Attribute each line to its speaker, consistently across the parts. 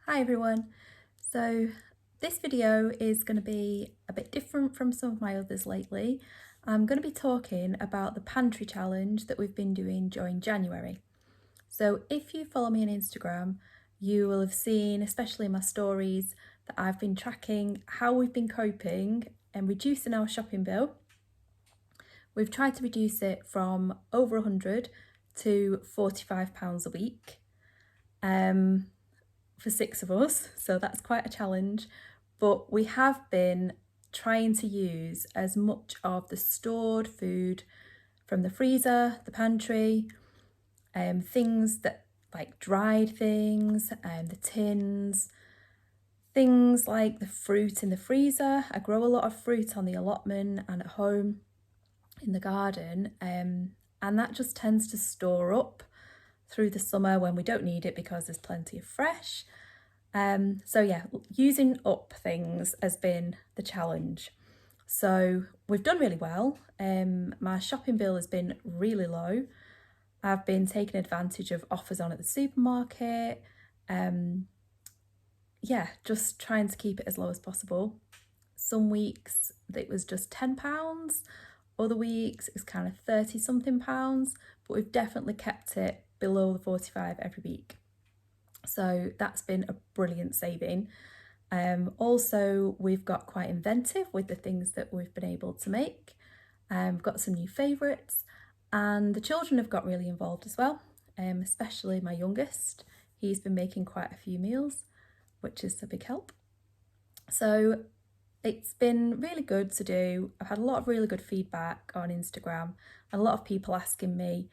Speaker 1: Hi everyone. So this video is going to be a bit different from some of my others lately. I'm going to be talking about the pantry challenge that we've been doing during January. So if you follow me on Instagram, you will have seen, especially in my stories, that I've been tracking how we've been coping and reducing our shopping bill. We've tried to reduce it from over 100 to £45 a week. For 6 of us, so that's quite a challenge, but we have been trying to use as much of the stored food from the freezer, the pantry, things that like dried things, the tins, things like the fruit in the freezer. I grow a lot of fruit on the allotment and at home in the garden, and that just tends to store up through the summer when we don't need it because there's plenty of fresh. So yeah, using up things has been the challenge. So we've done really well. My shopping bill has been really low. I've been taking advantage of offers on at the supermarket. Yeah, just trying to keep it as low as possible. Some weeks it was just £10. Other weeks it's kind of 30 something pounds, but we've definitely kept it below the 45 every week. So that's been a brilliant saving. Also, we've got quite inventive with the things that we've been able to make. We've got some new favourites, and the children have got really involved as well, especially my youngest. He's been making quite a few meals, which is a big help. So it's been really good to do. I've had a lot of really good feedback on Instagram and a lot of people asking me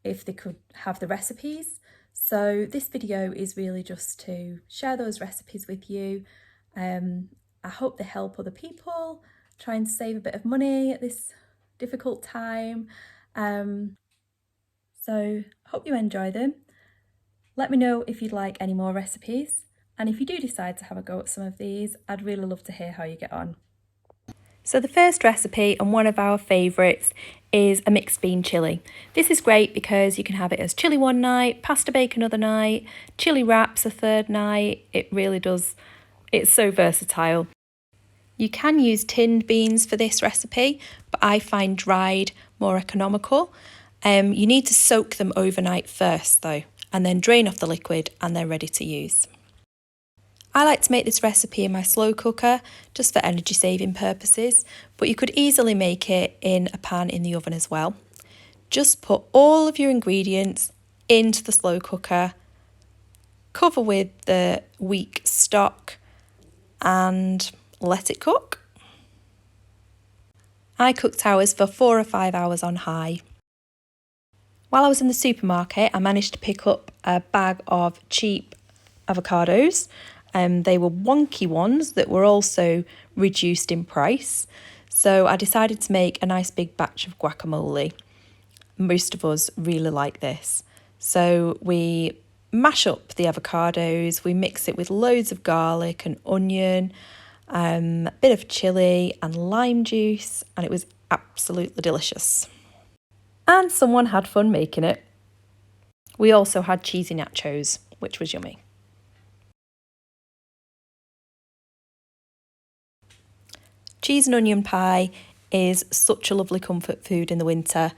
Speaker 1: if they could have the recipes. So this video is really just to share those recipes with you. I hope they help other people trying to save a bit of money at this difficult time. So hope you enjoy them. Let me know if you'd like any more recipes. And if you do decide to have a go at some of these, I'd really love to hear how you get on. So the first recipe, and one of our favourites, is a mixed bean chilli. This is great because you can have it as chilli one night, pasta bake another night, chilli wraps a third night. It really does, it's so versatile. You can use tinned beans for this recipe, but I find dried more economical. You need to soak them overnight first though, and then drain off the liquid and they're ready to use. I like to make this recipe in my slow cooker just for energy saving purposes, but you could easily make it in a pan in the oven as well. Just put all of your ingredients into the slow cooker, cover with the weak stock and let it cook. I cooked ours for 4 or 5 hours on high. While I was in the supermarket, I managed to pick up a bag of cheap avocados. They were wonky ones that were also reduced in price. So I decided to make a nice big batch of guacamole. Most of us really like this. So we mash up the avocados, we mix it with loads of garlic and onion, a bit of chilli and lime juice, and it was absolutely delicious. And someone had fun making it. We also had cheesy nachos, which was yummy. Cheese and onion pie is such a lovely comfort food in the winter,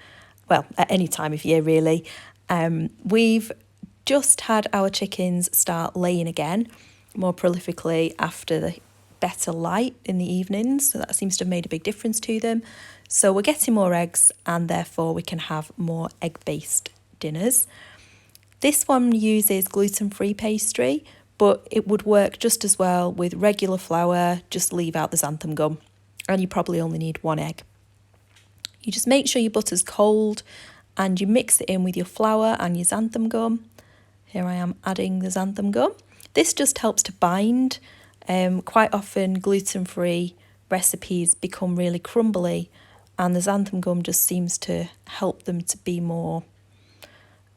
Speaker 1: well, at any time of year really. We've just had our chickens start laying again, more prolifically after the better light in the evenings, so that seems to have made a big difference to them. So we're getting more eggs and therefore we can have more egg-based dinners. This one uses gluten-free pastry, but it would work just as well with regular flour, just leave out the xanthan gum. And you probably only need 1 egg. You just make sure your butter's cold and you mix it in with your flour and your xanthan gum. Here I am adding the xanthan gum. This just helps to bind. Quite often gluten-free recipes become really crumbly and the xanthan gum just seems to help them to be more,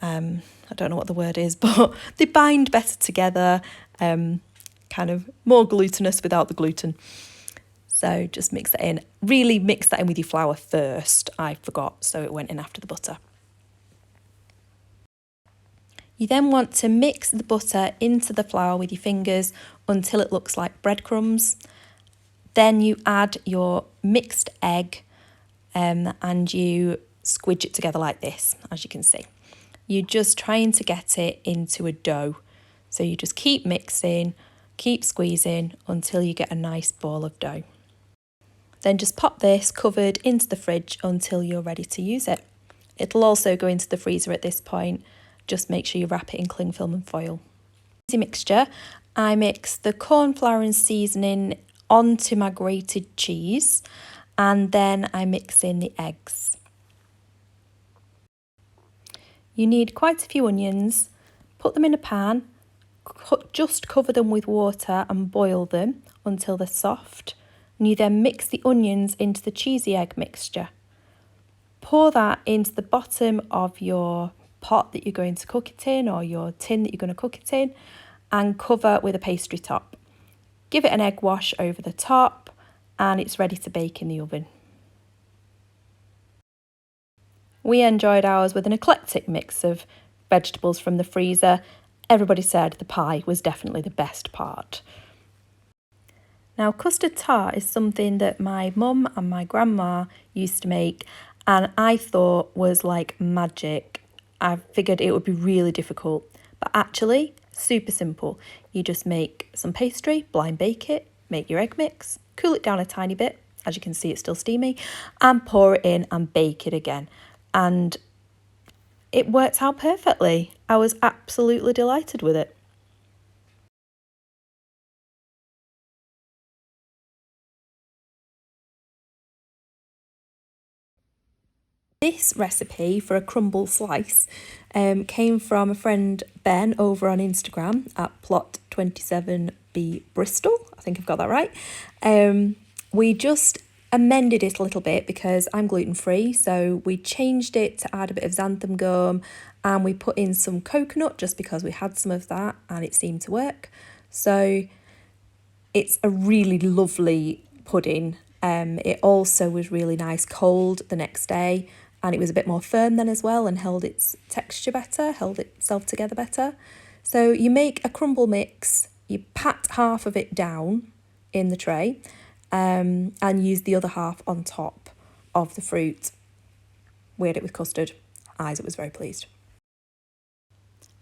Speaker 1: I don't know what the word is, but they bind better together, kind of more glutinous without the gluten. So just mix that in. Really mix that in with your flour first. I forgot, so it went in after the butter. You then want to mix the butter into the flour with your fingers until it looks like breadcrumbs. Then you add your mixed egg and you squidge it together like this, as you can see. You're just trying to get it into a dough. So you just keep mixing, keep squeezing until you get a nice ball of dough. Then just pop this covered into the fridge until you're ready to use it. It'll also go into the freezer at this point. Just make sure you wrap it in cling film and foil. Easy mixture. I mix the corn flour and seasoning onto my grated cheese, and then I mix in the eggs. You need quite a few onions. Put them in a pan, just cover them with water and boil them until they're soft. And you then mix the onions into the cheesy egg mixture. Pour that into the bottom of your pot that you're going to cook it in, or your tin that you're going to cook it in, and cover with a pastry top. Give it an egg wash over the top and it's ready to bake in the oven. We enjoyed ours with an eclectic mix of vegetables from the freezer. Everybody said the pie was definitely the best part. Now, custard tart is something that my mum and my grandma used to make, and I thought was like magic. I figured it would be really difficult, but actually super simple. You just make some pastry, blind bake it, make your egg mix, cool it down a tiny bit, as you can see it's still steamy, and pour it in and bake it again. And it worked out perfectly. I was absolutely delighted with it. This recipe for a crumble slice came from a friend Ben over on Instagram at plot27b Bristol. I think I've got that right. We just amended it a little bit because I'm gluten-free, so we changed it to add a bit of xanthan gum, and we put in some coconut just because we had some of that and it seemed to work. So it's a really lovely pudding. It also was really nice cold the next day, and it was a bit more firm then as well and held its texture better, held itself together better. So you make a crumble mix, you pat half of it down in the tray and use the other half on top of the fruit. We had it with custard. Isaac was very pleased.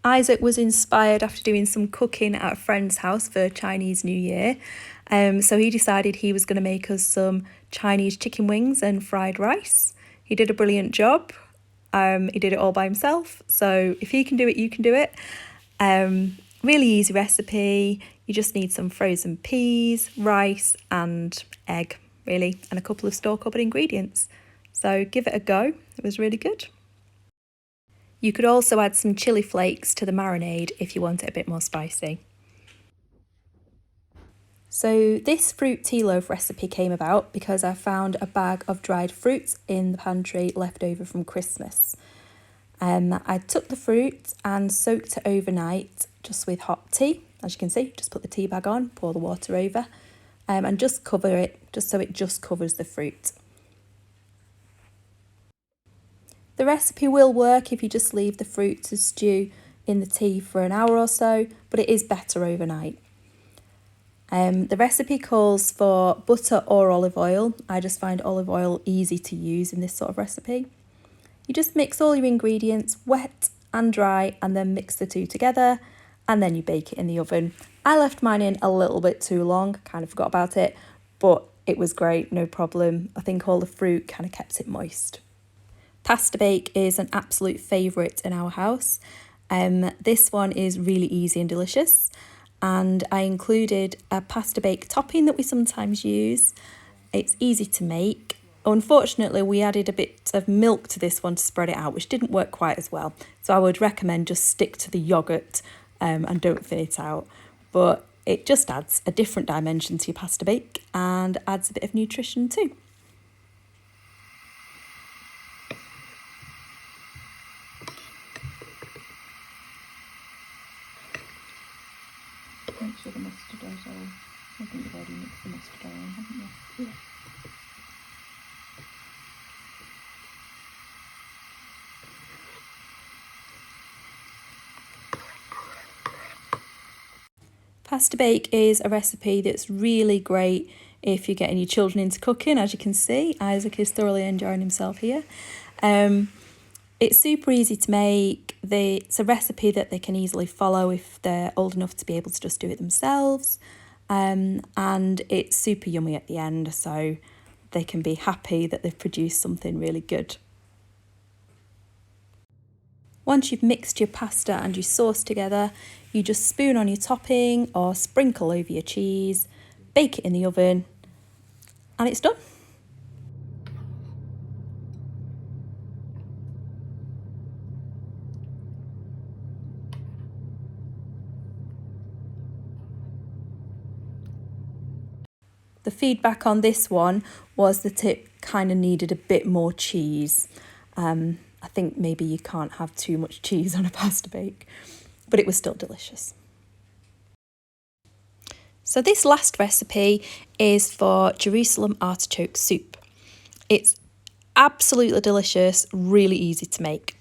Speaker 1: Isaac was inspired after doing some cooking at a friend's house for Chinese New Year. So he decided he was going to make us some Chinese chicken wings and fried rice. He did a brilliant job. He did it all by himself. So if he can do it, you can do it. Really easy recipe. You just need some frozen peas, rice and egg, really, and a couple of store-cupboard ingredients. So give it a go. It was really good. You could also add some chilli flakes to the marinade if you want it a bit more spicy. So this fruit tea loaf recipe came about because I found a bag of dried fruits in the pantry left over from Christmas. I took the fruit and soaked it overnight just with hot tea. As you can see, just put the tea bag on, pour the water over, and just cover it just so it just covers the fruit. The recipe will work if you just leave the fruit to stew in the tea for an hour or so, but it is better overnight. The recipe calls for butter or olive oil. I just find olive oil easy to use in this sort of recipe. You just mix all your ingredients wet and dry and then mix the two together, and then you bake it in the oven. I left mine in a little bit too long, kind of forgot about it, but it was great, no problem. I think all the fruit kind of kept it moist. Pasta bake is an absolute favourite in our house. This one is really easy and delicious, and I included a pasta bake topping that we sometimes use. It's easy to make. Unfortunately, we added a bit of milk to this one to spread it out, which didn't work quite as well. So I would recommend just stick to the yoghurt and don't thin it out. But it just adds a different dimension to your pasta bake and adds a bit of nutrition too. Make sure the mustard is all. I think you've already mixed the mustard oil in, haven't you? Yeah. Pasta bake is a recipe that's really great if you're getting your children into cooking. As you can see, Isaac is thoroughly enjoying himself here. It's super easy to make. It's a recipe that they can easily follow if they're old enough to be able to just do it themselves. And it's super yummy at the end, so they can be happy that they've produced something really good. Once you've mixed your pasta and your sauce together, you just spoon on your topping or sprinkle over your cheese, bake it in the oven, and it's done. The feedback on this one was that it kind of needed a bit more cheese. I think maybe you can't have too much cheese on a pasta bake, but it was still delicious. So this last recipe is for Jerusalem artichoke soup. It's absolutely delicious, really easy to make.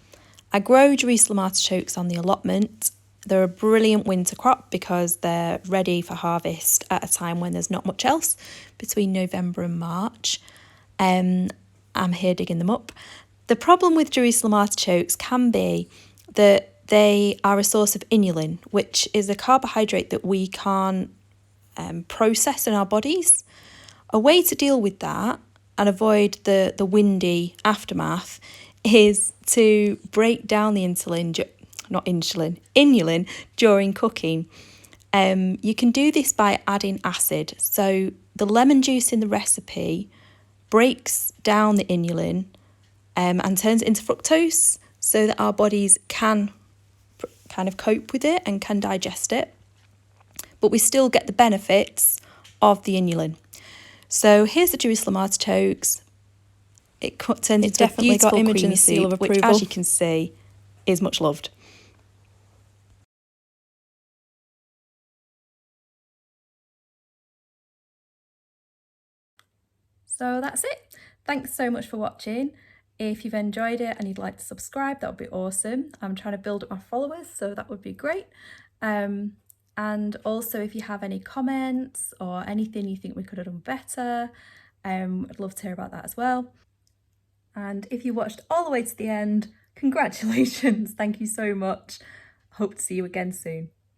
Speaker 1: I grow Jerusalem artichokes on the allotment. They're a brilliant winter crop because they're ready for harvest at a time when there's not much else between November and March. I'm here digging them up. The problem with Jerusalem artichokes can be that they are a source of inulin, which is a carbohydrate that we can't process in our bodies. A way to deal with that and avoid the windy aftermath is to break down the inulin during cooking. You can do this by adding acid. So the lemon juice in the recipe breaks down the inulin and turns it into fructose so that our bodies can kind of cope with it and can digest it. But we still get the benefits of the inulin. So here's the Jerusalem artichokes. It turns into a beautiful creamy soup, which, as you can see, is much loved. So that's it. Thanks so much for watching. If you've enjoyed it and you'd like to subscribe, that would be awesome. I'm trying to build up my followers, so that would be great. And also, if you have any comments or anything you think we could have done better, I'd love to hear about that as well. And if you watched all the way to the end, congratulations. Thank you so much. Hope to see you again soon.